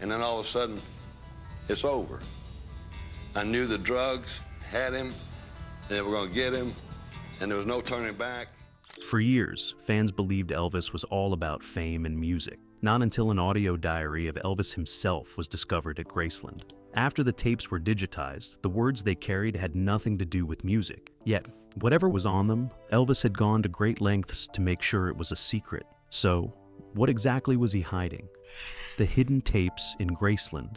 And then all of a sudden, it's over. I knew the drugs had him, they were going to get him, and there was no turning back. For years, fans believed Elvis was all about fame and music, not until an audio diary of Elvis himself was discovered at Graceland. After the tapes were digitized, the words they carried had nothing to do with music. Yet, whatever was on them, Elvis had gone to great lengths to make sure it was a secret. So, what exactly was he hiding? The hidden tapes in Graceland.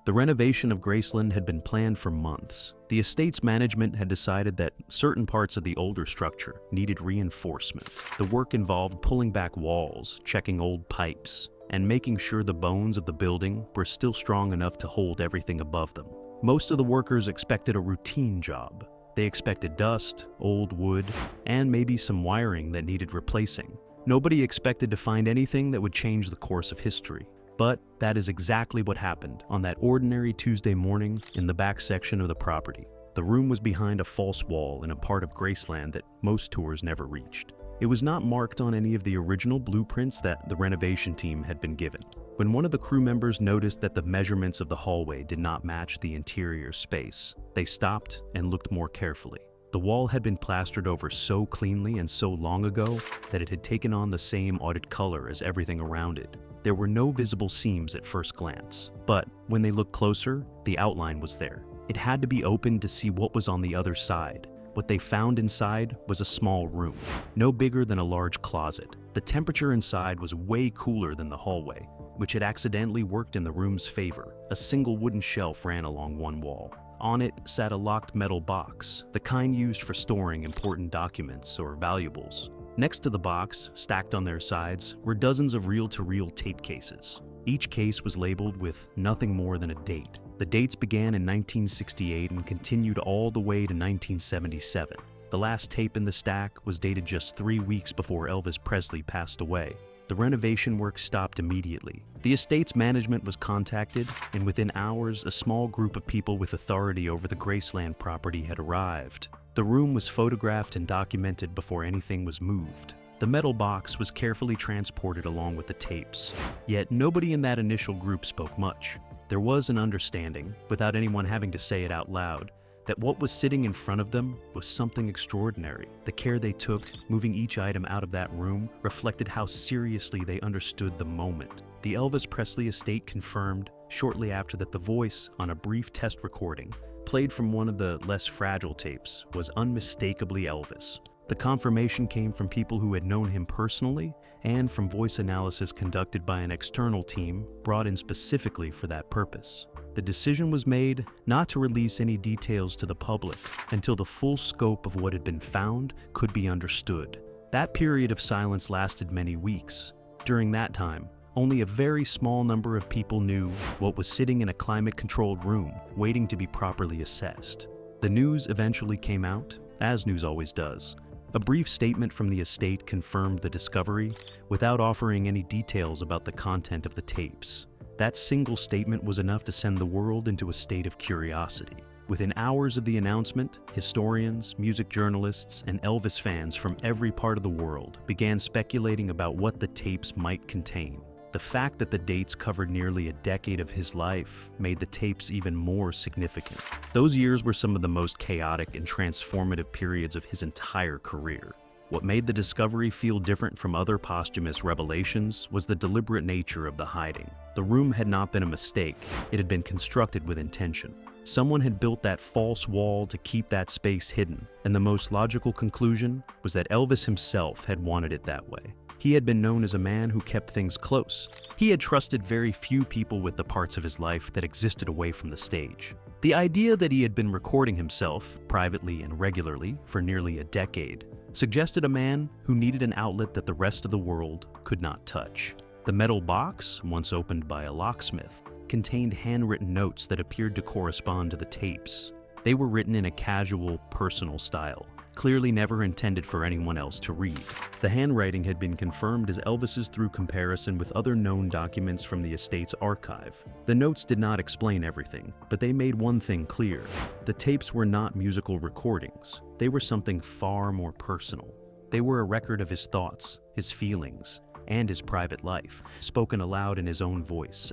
The renovation of Graceland had been planned for months. The estate's management had decided that certain parts of the older structure needed reinforcement. The work involved pulling back walls, checking old pipes, and making sure the bones of the building were still strong enough to hold everything above them. Most of the workers expected a routine job. They expected dust, old wood, and maybe some wiring that needed replacing. Nobody expected to find anything that would change the course of history. But that is exactly what happened on that ordinary Tuesday morning in the back section of the property. The room was behind a false wall in a part of Graceland that most tours never reached. It was not marked on any of the original blueprints that the renovation team had been given. When one of the crew members noticed that the measurements of the hallway did not match the interior space, they stopped and looked more carefully. The wall had been plastered over so cleanly and so long ago that it had taken on the same audit color as everything around it. There were no visible seams at first glance, but when they looked closer, the outline was there. It had to be opened to see what was on the other side. What they found inside was a small room, no bigger than a large closet. The temperature inside was way cooler than the hallway, which had accidentally worked in the room's favor. A single wooden shelf ran along one wall. On it sat a locked metal box, the kind used for storing important documents or valuables. Next to the box, stacked on their sides, were dozens of reel-to-reel tape cases. Each case was labeled with nothing more than a date. The dates began in 1968 and continued all the way to 1977. The last tape in the stack was dated just 3 weeks before Elvis Presley passed away. The renovation work stopped immediately. The estate's management was contacted, and within hours, a small group of people with authority over the Graceland property had arrived. The room was photographed and documented before anything was moved. The metal box was carefully transported along with the tapes. Yet nobody in that initial group spoke much. There was an understanding, without anyone having to say it out loud, that what was sitting in front of them was something extraordinary. The care they took, moving each item out of that room, reflected how seriously they understood the moment. The Elvis Presley estate confirmed, shortly after, that the voice, on a brief test recording, played from one of the less fragile tapes, was unmistakably Elvis. The confirmation came from people who had known him personally and from voice analysis conducted by an external team brought in specifically for that purpose. The decision was made not to release any details to the public until the full scope of what had been found could be understood. That period of silence lasted many weeks. During that time, only a very small number of people knew what was sitting in a climate-controlled room waiting to be properly assessed. The news eventually came out, as news always does. A brief statement from the estate confirmed the discovery without offering any details about the content of the tapes. That single statement was enough to send the world into a state of curiosity. Within hours of the announcement, historians, music journalists, and Elvis fans from every part of the world began speculating about what the tapes might contain. The fact that the dates covered nearly a decade of his life made the tapes even more significant. Those years were some of the most chaotic and transformative periods of his entire career. What made the discovery feel different from other posthumous revelations was the deliberate nature of the hiding. The room had not been a mistake, it had been constructed with intention. Someone had built that false wall to keep that space hidden, and the most logical conclusion was that Elvis himself had wanted it that way. He had been known as a man who kept things close. He had trusted very few people with the parts of his life that existed away from the stage. The idea that he had been recording himself, privately and regularly, for nearly a decade, suggested a man who needed an outlet that the rest of the world could not touch. The metal box, once opened by a locksmith, contained handwritten notes that appeared to correspond to the tapes. They were written in a casual, personal style, clearly never intended for anyone else to read. The handwriting had been confirmed as Elvis's through comparison with other known documents from the estate's archive. The notes did not explain everything, but they made one thing clear. The tapes were not musical recordings. They were something far more personal. They were a record of his thoughts, his feelings, and his private life, spoken aloud in his own voice,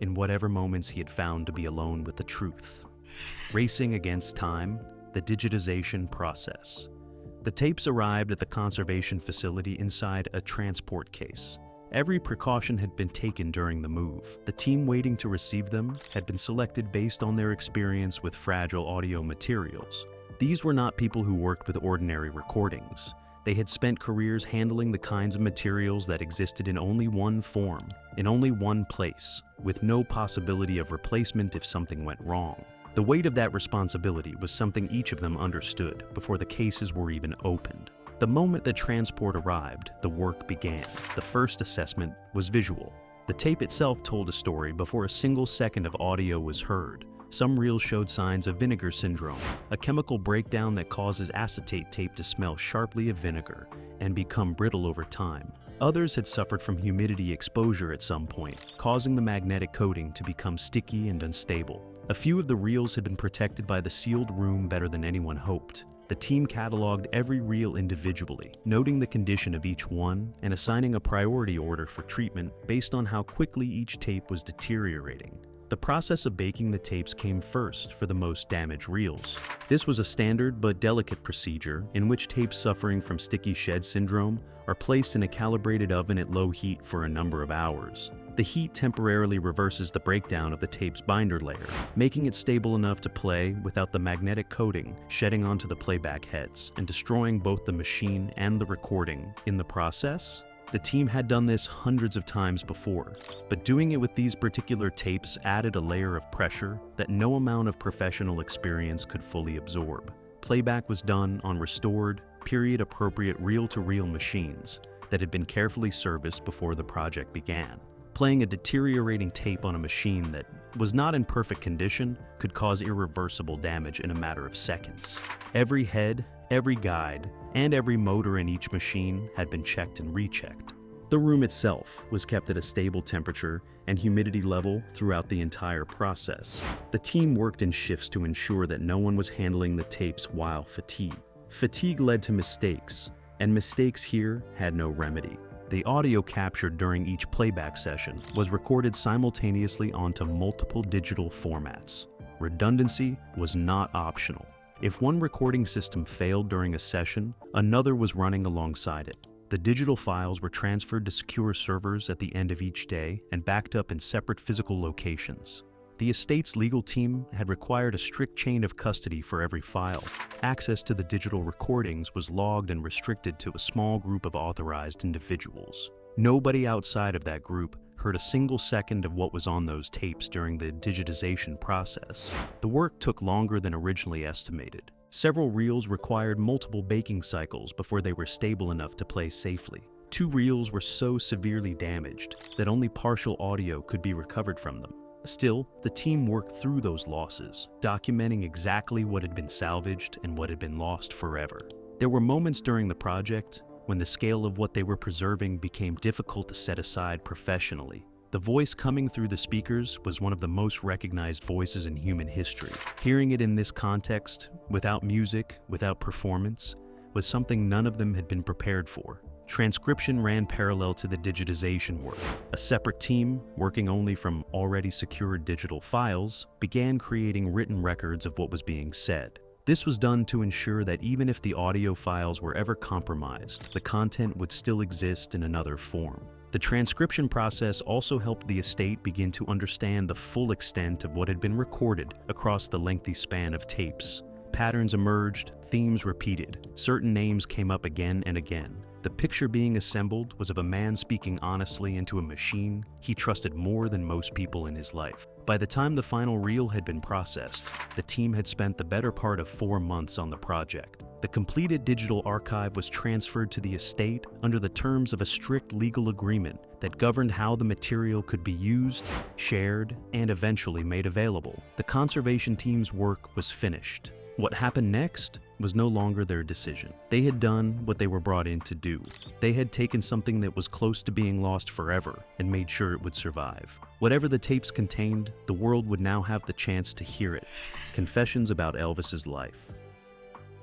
in whatever moments he had found to be alone with the truth. Racing against time, the digitization process. The tapes arrived at the conservation facility inside a transport case. Every precaution had been taken during the move. The team waiting to receive them had been selected based on their experience with fragile audio materials. These were not people who worked with ordinary recordings. They had spent careers handling the kinds of materials that existed in only one form, in only one place, with no possibility of replacement if something went wrong. The weight of that responsibility was something each of them understood before the cases were even opened. The moment the transport arrived, the work began. The first assessment was visual. The tape itself told a story before a single second of audio was heard. Some reels showed signs of vinegar syndrome, a chemical breakdown that causes acetate tape to smell sharply of vinegar and become brittle over time. Others had suffered from humidity exposure at some point, causing the magnetic coating to become sticky and unstable. A few of the reels had been protected by the sealed room better than anyone hoped. The team cataloged every reel individually, noting the condition of each one and assigning a priority order for treatment based on how quickly each tape was deteriorating. The process of baking the tapes came first for the most damaged reels. This was a standard but delicate procedure in which tapes suffering from sticky shed syndrome are placed in a calibrated oven at low heat for a number of hours. The heat temporarily reverses the breakdown of the tape's binder layer, making it stable enough to play without the magnetic coating shedding onto the playback heads and destroying both the machine and the recording. In the process, the team had done this hundreds of times before, but doing it with these particular tapes added a layer of pressure that no amount of professional experience could fully absorb. Playback was done on restored, period-appropriate reel-to-reel machines that had been carefully serviced before the project began. Playing a deteriorating tape on a machine that was not in perfect condition could cause irreversible damage in a matter of seconds. Every head, every guide, and every motor in each machine had been checked and rechecked. The room itself was kept at a stable temperature and humidity level throughout the entire process. The team worked in shifts to ensure that no one was handling the tapes while fatigued. Fatigue led to mistakes, and mistakes here had no remedy. The audio captured during each playback session was recorded simultaneously onto multiple digital formats. Redundancy was not optional. If one recording system failed during a session, another was running alongside it. The digital files were transferred to secure servers at the end of each day and backed up in separate physical locations. The estate's legal team had required a strict chain of custody for every file. Access to the digital recordings was logged and restricted to a small group of authorized individuals. Nobody outside of that group heard a single second of what was on those tapes during the digitization process. The work took longer than originally estimated. Several reels required multiple baking cycles before they were stable enough to play safely. 2 reels were so severely damaged that only partial audio could be recovered from them. Still, the team worked through those losses, documenting exactly what had been salvaged and what had been lost forever. There were moments during the project when the scale of what they were preserving became difficult to set aside professionally. The voice coming through the speakers was one of the most recognized voices in human history. Hearing it in this context, without music, without performance, was something none of them had been prepared for. Transcription ran parallel to the digitization work. A separate team, working only from already secured digital files, began creating written records of what was being said. This was done to ensure that even if the audio files were ever compromised, the content would still exist in another form. The transcription process also helped the estate begin to understand the full extent of what had been recorded across the lengthy span of tapes. Patterns emerged, themes repeated, certain names came up again and again. The picture being assembled was of a man speaking honestly into a machine he trusted more than most people in his life. By the time the final reel had been processed, the team had spent the better part of 4 months on the project. The completed digital archive was transferred to the estate under the terms of a strict legal agreement that governed how the material could be used, shared, and eventually made available. The conservation team's work was finished. What happened next was no longer their decision. They had done what they were brought in to do. They had taken something that was close to being lost forever and made sure it would survive. Whatever the tapes contained, the world would now have the chance to hear it. Confessions about Elvis's life.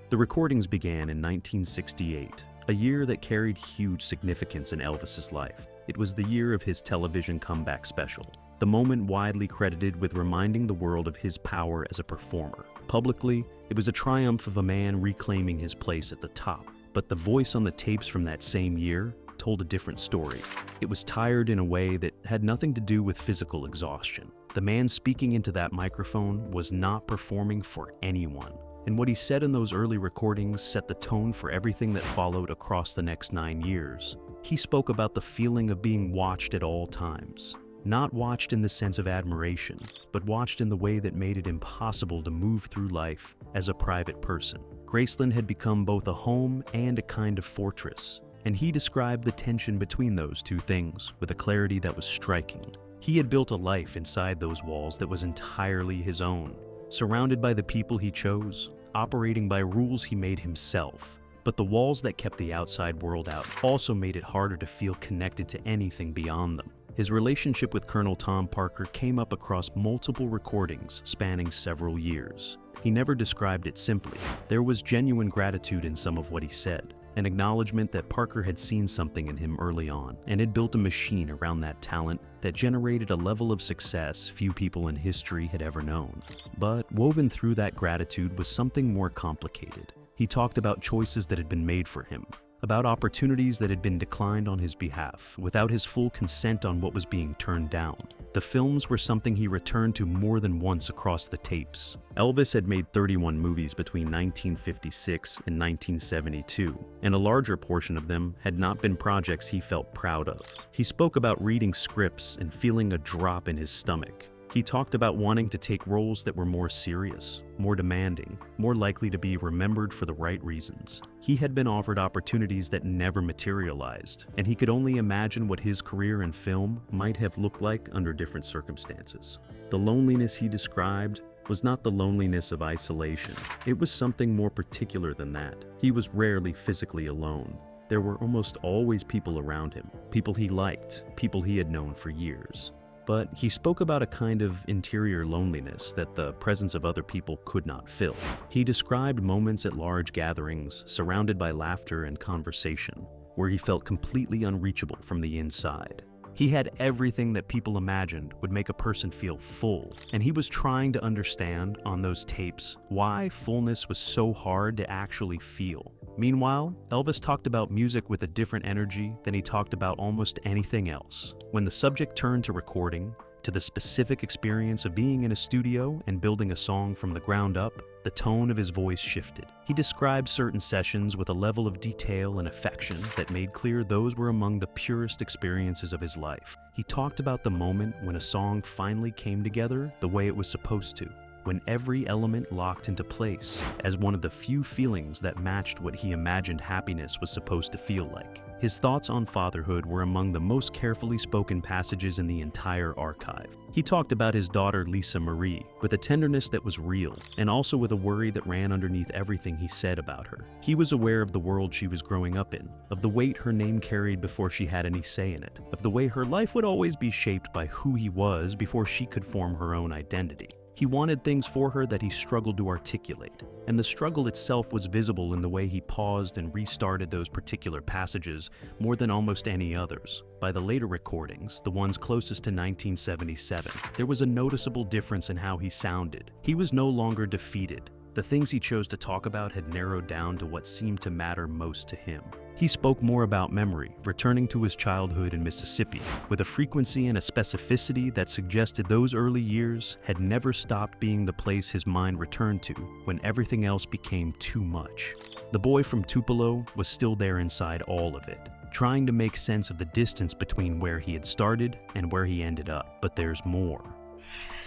The recordings began in 1968. a year that carried huge significance in Elvis's life. It was the year of his television comeback special, the moment widely credited with reminding the world of his power as a performer. Publicly, it was a triumph of a man reclaiming his place at the top. But the voice on the tapes from that same year told a different story. It was tired in a way that had nothing to do with physical exhaustion. The man speaking into that microphone was not performing for anyone. And what he said in those early recordings set the tone for everything that followed across the next 9 years. He spoke about the feeling of being watched at all times. Not watched in the sense of admiration, but watched in the way that made it impossible to move through life as a private person. Graceland had become both a home and a kind of fortress, and he described the tension between those two things with a clarity that was striking. He had built a life inside those walls that was entirely his own, surrounded by the people he chose, operating by rules he made himself. But the walls that kept the outside world out also made it harder to feel connected to anything beyond them. His relationship with Colonel Tom Parker came up across multiple recordings spanning several years. He never described it simply. There was genuine gratitude in some of what he said, an acknowledgement that Parker had seen something in him early on and had built a machine around that talent that generated a level of success few people in history had ever known. But woven through that gratitude was something more complicated. He talked about choices that had been made for him, about opportunities that had been declined on his behalf without his full consent on what was being turned down. The films were something he returned to more than once across the tapes. Elvis had made 31 movies between 1956 and 1972, and a larger portion of them had not been projects he felt proud of. He spoke about reading scripts and feeling a drop in his stomach. He talked about wanting to take roles that were more serious, more demanding, more likely to be remembered for the right reasons. He had been offered opportunities that never materialized, and he could only imagine what his career in film might have looked like under different circumstances. The loneliness he described was not the loneliness of isolation. It was something more particular than that. He was rarely physically alone. There were almost always people around him, people he liked, people he had known for years. But he spoke about a kind of interior loneliness that the presence of other people could not fill. He described moments at large gatherings surrounded by laughter and conversation, where he felt completely unreachable from the inside. He had everything that people imagined would make a person feel full, and he was trying to understand on those tapes why fullness was so hard to actually feel. Meanwhile, Elvis talked about music with a different energy than he talked about almost anything else. When the subject turned to recording, to the specific experience of being in a studio and building a song from the ground up, the tone of his voice shifted. He described certain sessions with a level of detail and affection that made clear those were among the purest experiences of his life. He talked about the moment when a song finally came together the way it was supposed to, when every element locked into place as one of the few feelings that matched what he imagined happiness was supposed to feel like. His thoughts on fatherhood were among the most carefully spoken passages in the entire archive. He talked about his daughter Lisa Marie with a tenderness that was real, and also with a worry that ran underneath everything he said about her. He was aware of the world she was growing up in, of the weight her name carried before she had any say in it, of the way her life would always be shaped by who he was before she could form her own identity. He wanted things for her that he struggled to articulate, and the struggle itself was visible in the way he paused and restarted those particular passages more than almost any others. By the later recordings, the ones closest to 1977, there was a noticeable difference in how he sounded. He was no longer defeated. The things he chose to talk about had narrowed down to what seemed to matter most to him. He spoke more about memory, returning to his childhood in Mississippi, with a frequency and a specificity that suggested those early years had never stopped being the place his mind returned to when everything else became too much. The boy from Tupelo was still there inside all of it, trying to make sense of the distance between where he had started and where he ended up. But there's more.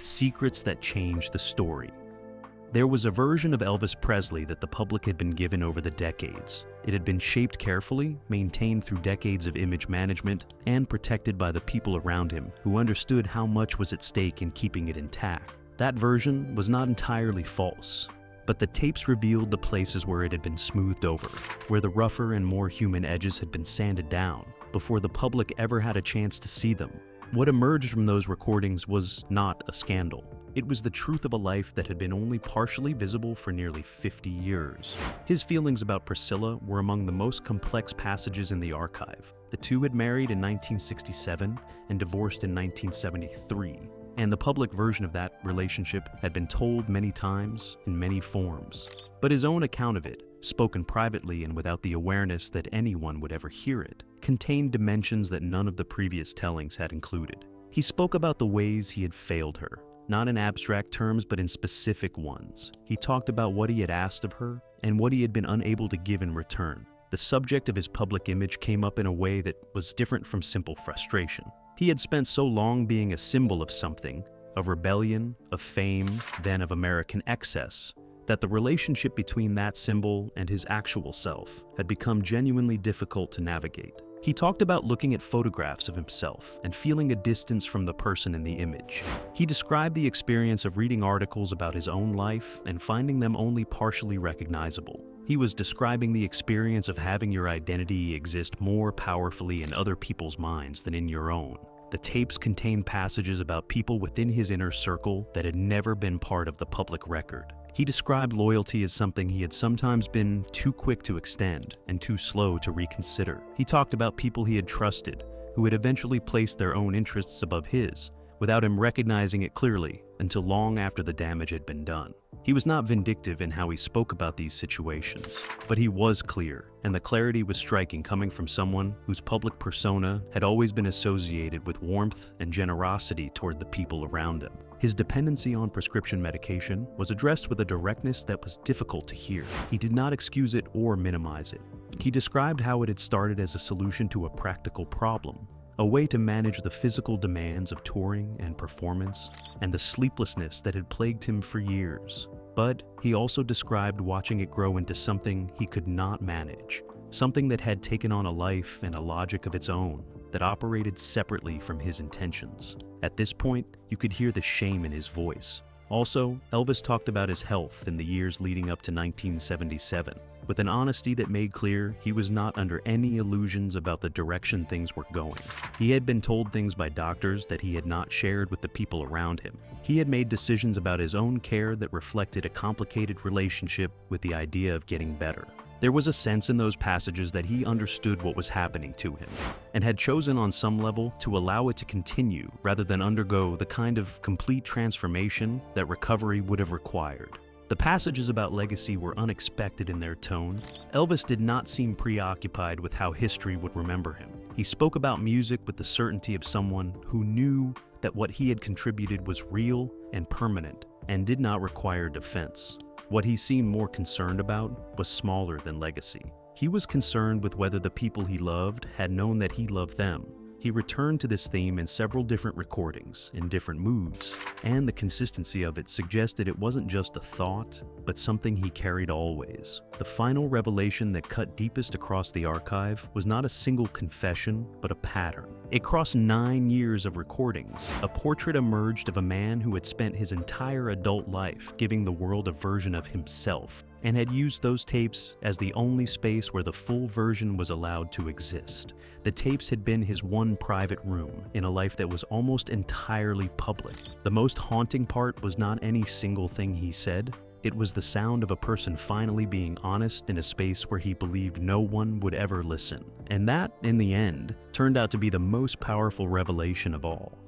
Secrets that changed the story. There was a version of Elvis Presley that the public had been given over the decades. It had been shaped carefully, maintained through decades of image management, and protected by the people around him who understood how much was at stake in keeping it intact. That version was not entirely false, but the tapes revealed the places where it had been smoothed over, where the rougher and more human edges had been sanded down before the public ever had a chance to see them. What emerged from those recordings was not a scandal. It was the truth of a life that had been only partially visible for nearly 50 years. His feelings about Priscilla were among the most complex passages in the archive. The two had married in 1967 and divorced in 1973, and the public version of that relationship had been told many times in many forms. But his own account of it, spoken privately and without the awareness that anyone would ever hear it, contained dimensions that none of the previous tellings had included. He spoke about the ways he had failed her, not in abstract terms but in specific ones. He talked about what he had asked of her and what he had been unable to give in return. The subject of his public image came up in a way that was different from simple frustration. He had spent so long being a symbol of something, of rebellion, of fame, then of American excess, that the relationship between that symbol and his actual self had become genuinely difficult to navigate. He talked about looking at photographs of himself and feeling a distance from the person in the image. He described the experience of reading articles about his own life and finding them only partially recognizable. He was describing the experience of having your identity exist more powerfully in other people's minds than in your own. The tapes contained passages about people within his inner circle that had never been part of the public record. He described loyalty as something he had sometimes been too quick to extend and too slow to reconsider. He talked about people he had trusted, who had eventually placed their own interests above his, without him recognizing it clearly until long after the damage had been done. He was not vindictive in how he spoke about these situations, but he was clear, and the clarity was striking coming from someone whose public persona had always been associated with warmth and generosity toward the people around him. His dependency on prescription medication was addressed with a directness that was difficult to hear. He did not excuse it or minimize it. He described how it had started as a solution to a practical problem, a way to manage the physical demands of touring and performance, and the sleeplessness that had plagued him for years. But he also described watching it grow into something he could not manage, something that had taken on a life and a logic of its own, that operated separately from his intentions. At this point, you could hear the shame in his voice. Also, Elvis talked about his health in the years leading up to 1977, with an honesty that made clear he was not under any illusions about the direction things were going. He had been told things by doctors that he had not shared with the people around him. He had made decisions about his own care that reflected a complicated relationship with the idea of getting better. There was a sense in those passages that he understood what was happening to him, and had chosen on some level to allow it to continue rather than undergo the kind of complete transformation that recovery would have required. The passages about legacy were unexpected in their tone. Elvis did not seem preoccupied with how history would remember him. He spoke about music with the certainty of someone who knew that what he had contributed was real and permanent and did not require defense. What he seemed more concerned about was smaller than legacy. He was concerned with whether the people he loved had known that he loved them. He returned to this theme in several different recordings, in different moods, and the consistency of it suggested it wasn't just a thought, but something he carried always. The final revelation that cut deepest across the archive was not a single confession, but a pattern. It crossed 9 years of recordings. A portrait emerged of a man who had spent his entire adult life giving the world a version of himself, and had used those tapes as the only space where the full version was allowed to exist. The tapes had been his one private room in a life that was almost entirely public. The most haunting part was not any single thing he said. It was the sound of a person finally being honest in a space where he believed no one would ever listen. And that, in the end, turned out to be the most powerful revelation of all.